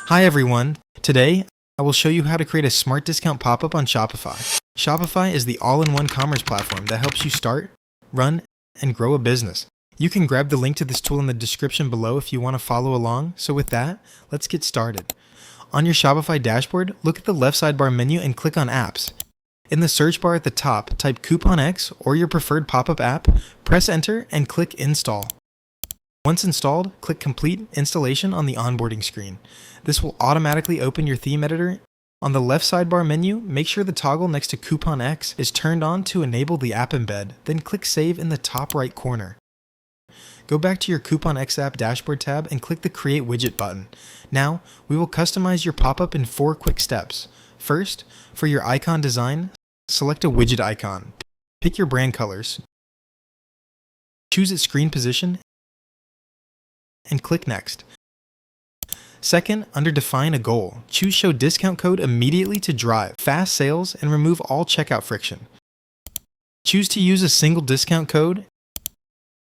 Hi everyone! Today, I will show you how to create a smart discount pop-up on Shopify. Shopify is the all-in-one commerce platform that helps you start, run, and grow a business. You can grab the link to this tool in the description below if you want to follow along. So with that, let's get started. On your Shopify dashboard, look at the left sidebar menu and click on Apps. In the search bar at the top, type CouponX or your preferred pop-up app, press Enter, and click Install. Once installed, click Complete Installation on the onboarding screen. This will automatically open your theme editor. On the left sidebar menu, make sure the toggle next to CouponX is turned on to enable the app embed, then click Save in the top right corner. Go back to your CouponX app dashboard tab and click the Create Widget button. Now, we will customize your pop-up in 4 quick steps. First, for your icon design, select a widget icon. Pick your brand colors. Choose its screen position and click Next. Second, under Define a Goal, choose Show Discount Code immediately to drive fast sales and remove all checkout friction. Choose to use a single discount code,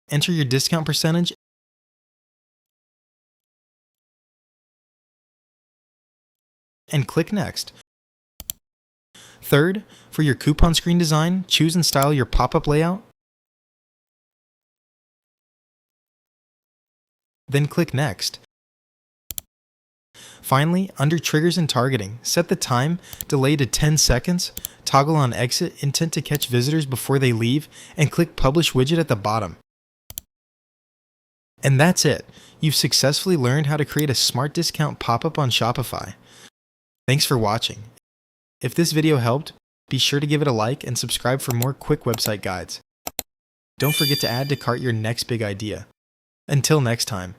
enter your discount percentage, and click Next. Third, for your coupon screen design, choose and style your pop-up layout, then click Next. Finally, under Triggers and Targeting, set the time delay to 10 seconds, toggle on Exit Intent to catch visitors before they leave, and click Publish Widget at the bottom. And that's it. You've successfully learned how to create a smart discount pop-up on Shopify. Thanks for watching. If this video helped, be sure to give it a like and subscribe for more quick website guides. Don't forget to add to cart your next big idea. Until next time.